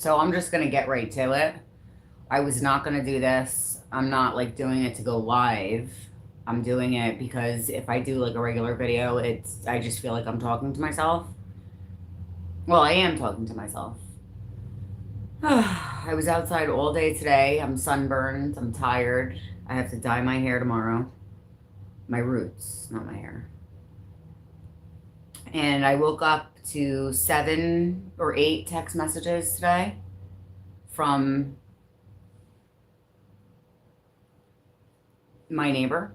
So I'm just gonna get right to it. I was not gonna do this. I'm not like doing it to go live. I'm doing it because if I do like a regular video, I just feel like I'm talking to myself. Well, I am talking to myself. I was outside all day today. I'm sunburned. I'm tired. I have to dye my hair tomorrow. My roots, not my hair. And I woke up to 7 or 8 text messages today from my neighbor.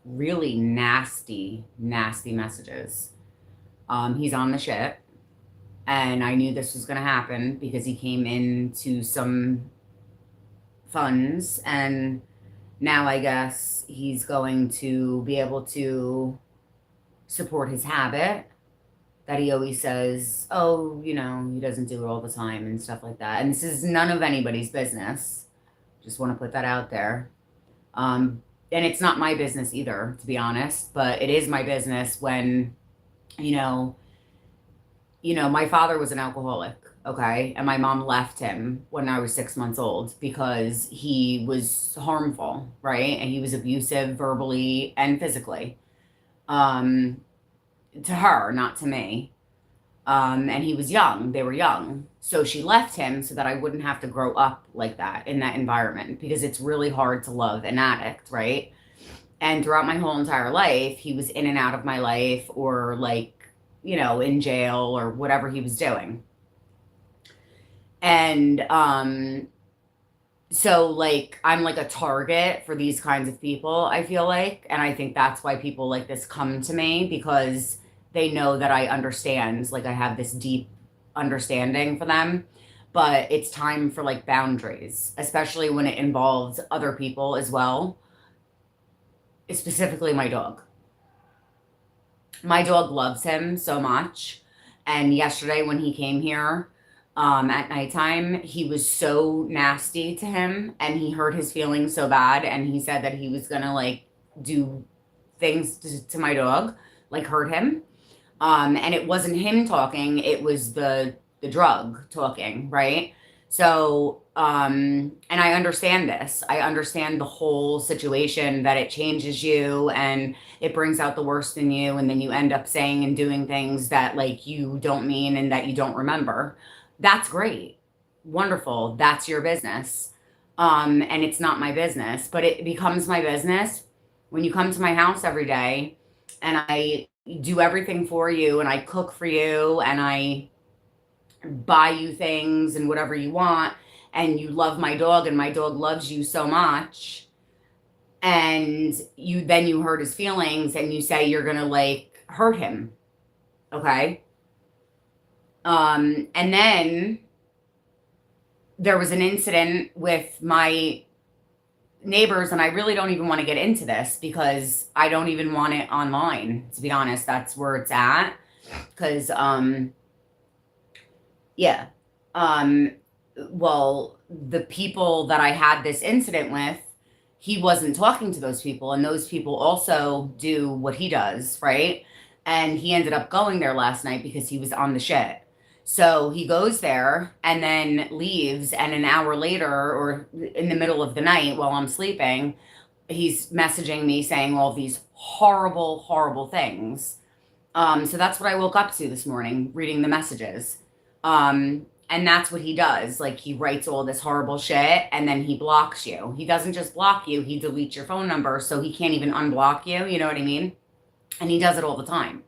Really nasty, nasty messages. He's on the shit, and I knew this was going to happen because he came into some funds, and now I guess he's going to be able to support his habit that he always says, oh, he doesn't do it all the time and stuff like that. And this is none of anybody's business. Just want to put that out there. And it's not my business either, to be honest, but it is my business when, you know, my father was an alcoholic, okay? And my mom left him when I was 6 months old because he was harmful, right? And he was abusive verbally and physically, um, to her, not to me. And he was young, they were young. So she left him so that I wouldn't have to grow up like that in that environment because it's really hard to love an addict, right? And throughout my whole entire life, he was in and out of my life or like, in jail or whatever he was doing. And so like I'm like a target for these kinds of people, I feel like. And I think that's why people like this come to me because they know that I understand, like I have this deep understanding for them. But it's time for like boundaries, especially when it involves other people as well, specifically my dog. My dog loves him so much. And yesterday when he came here, at nighttime, he was so nasty to him and he hurt his feelings so bad. And he said that he was gonna like do things to my dog, like hurt him. And it wasn't him talking, it was the drug talking, right? So, and I understand this. I understand the whole situation that it changes you and it brings out the worst in you, and then you end up saying and doing things that like you don't mean and that you don't remember. That's great. Wonderful. That's your business. And it's not my business, but it becomes my business when you come to my house every day and I do everything for you and I cook for you and I buy you things and whatever you want, and you love my dog and my dog loves you so much, and you hurt his feelings and you say you're gonna like hurt him, okay? And then there was an incident with my neighbors, and I really don't even want to get into this because I don't even want it online, to be honest. That's where it's at. Because yeah. Um, well, the people that I had this incident with, he wasn't talking to those people, and those people also do what he does, right? And he ended up going there last night because he was on the shit. So he goes there and then leaves, and an hour later, or in the middle of the night while I'm sleeping, he's messaging me saying all these horrible, horrible things. So that's what I woke up to this morning, reading the messages. And that's what he does. Like he writes all this horrible shit and then he blocks you. He doesn't just block you, he deletes your phone number so he can't even unblock you. You know what I mean? And he does it all the time.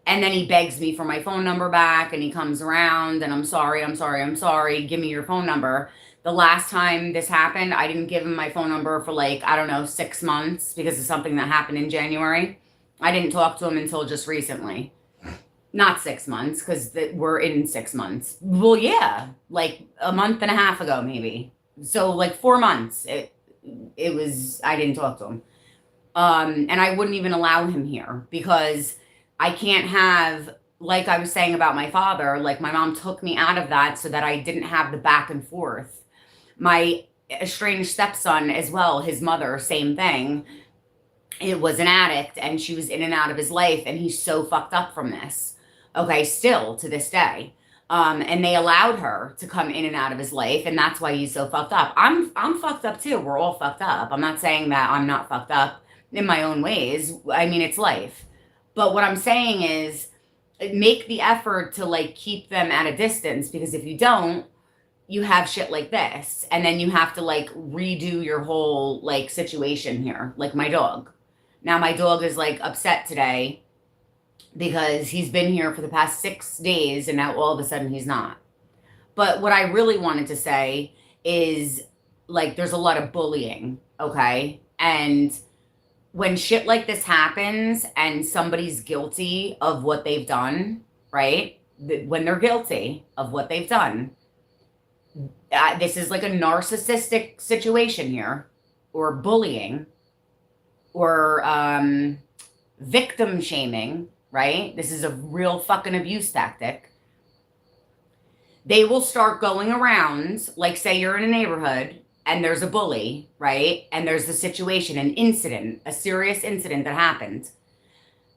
And then he begs me for my phone number back and he comes around and I'm sorry, I'm sorry, I'm sorry. Give me your phone number. The last time this happened, I didn't give him my phone number for like, I don't know, 6 months because of something that happened in January. I didn't talk to him until just recently. Not 6 months, because we're in 6 months. Well, yeah, like a month and a half ago, maybe. So like 4 months. It was I didn't talk to him. And I wouldn't even allow him here because I can't have, like I was saying about my father, like my mom took me out of that so that I didn't have the back and forth. My estranged stepson as well, his mother, same thing. It was an addict and she was in and out of his life and he's so fucked up from this. Okay, still to this day. And they allowed her to come in and out of his life, and that's why he's so fucked up. I'm fucked up too. We're all fucked up. I'm not saying that I'm not fucked up in my own ways. I mean, it's life. But what I'm saying is make the effort to like keep them at a distance, because if you don't, you have shit like this, and then you have to like redo your whole like situation here. Like my dog. Now my dog is like upset today because he's been here for the past 6 days and now all of a sudden he's not. But what I really wanted to say is like there's a lot of bullying, okay? And when shit like this happens and somebody's guilty of what they've done, right? When they're guilty of what they've done, this is like a narcissistic situation here, or bullying, or victim shaming, right? This is a real fucking abuse tactic. They will start going around, like say you're in a neighborhood and there's a bully, right? And there's a situation, an incident, a serious incident that happened.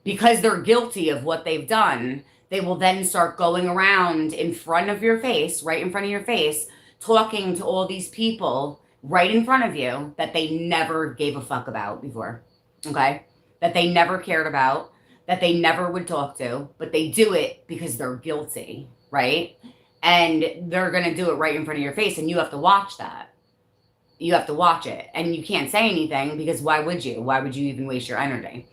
Because they're guilty of what they've done, they will then start going around in front of your face, right in front of your face, talking to all these people right in front of you that they never gave a fuck about before, okay? That they never cared about, that they never would talk to, but they do it because they're guilty, right? And they're going to do it right in front of your face, and you have to watch that. You have to watch it, and you can't say anything, because why would you? Why would you even waste your energy?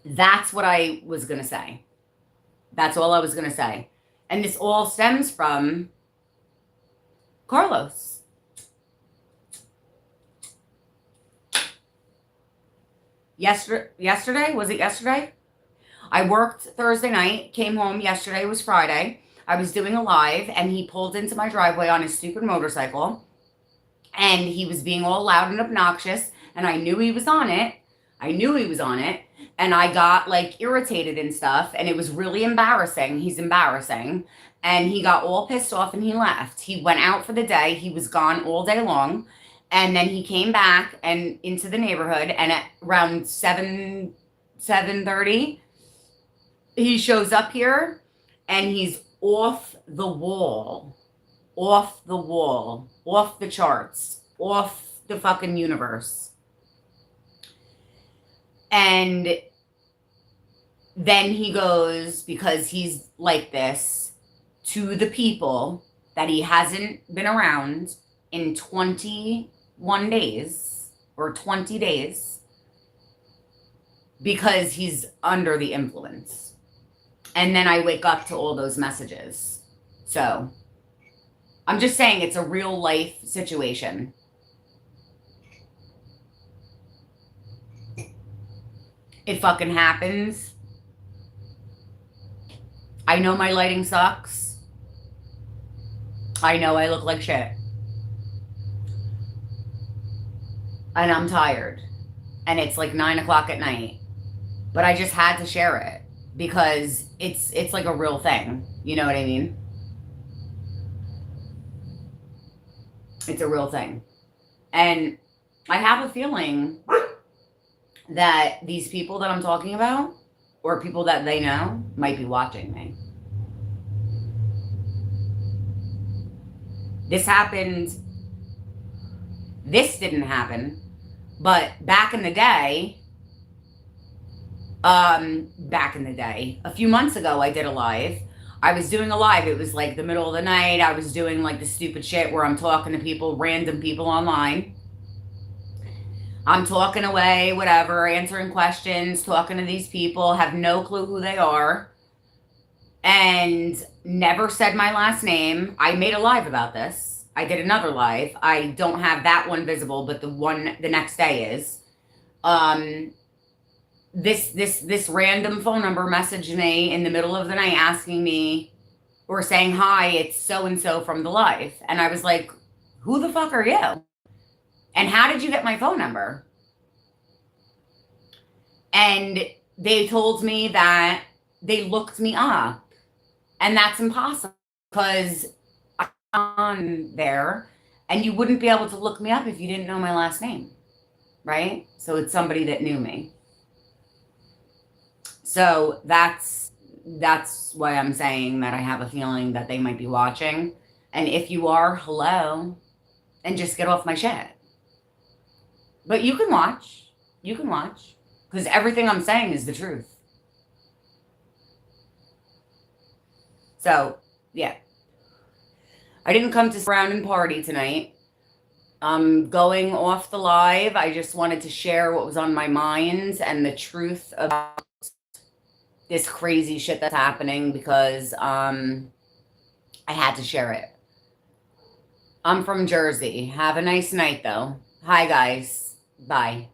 That's what I was going to say. That's all I was going to say. And this all stems from Carlos. Yesterday? Was it yesterday? I worked Thursday night, came home. Yesterday was Friday. I was doing a live, and he pulled into my driveway on his stupid motorcycle, and he was being all loud and obnoxious, and I knew he was on it. And I got like irritated and stuff, and it was really embarrassing. He's embarrassing. And he got all pissed off and he left. He went out for the day. He was gone all day long. And then he came back and into the neighborhood, and at around 7:30, he shows up here, and he's off the wall, off the charts, off the fucking universe. And then he goes, because he's like this, to the people that he hasn't been around in 21 days or 20 days, because he's under the influence. And then I wake up to all those messages. So I'm just saying it's a real life situation. It fucking happens. I know my lighting sucks. I know I look like shit. And I'm tired. And it's like 9 o'clock at night. But I just had to share it because it's like a real thing. You know what I mean? It's a real thing. And I have a feeling that these people that I'm talking about, or people that they know, might be watching me. This didn't happen, but back in the day, a few months ago, I did a live. I was doing a live. It was like the middle of the night. I was doing like the stupid shit where I'm talking to people, random people online. I'm talking away, whatever, answering questions, talking to these people, have no clue who they are, and never said my last name. I made a live about this. I did another live. I don't have that one visible, but the one the next day is. This random phone number messaged me in the middle of the night asking me, or saying, hi, it's so-and-so from the live. And I was like, who the fuck are you? And how did you get my phone number? And they told me that they looked me up. And that's impossible, because I'm on there, and you wouldn't be able to look me up if you didn't know my last name, right? So it's somebody that knew me. So that's that's why I'm saying that I have a feeling that they might be watching. And if you are, hello, and just get off my shit. But you can watch. You can watch. Because everything I'm saying is the truth. So, yeah. I didn't come to sit around and party tonight. I'm going off the live. I just wanted to share what was on my mind and the truth about this crazy shit that's happening because I had to share it. I'm from Jersey. Have a nice night, though. Hi, guys. Bye.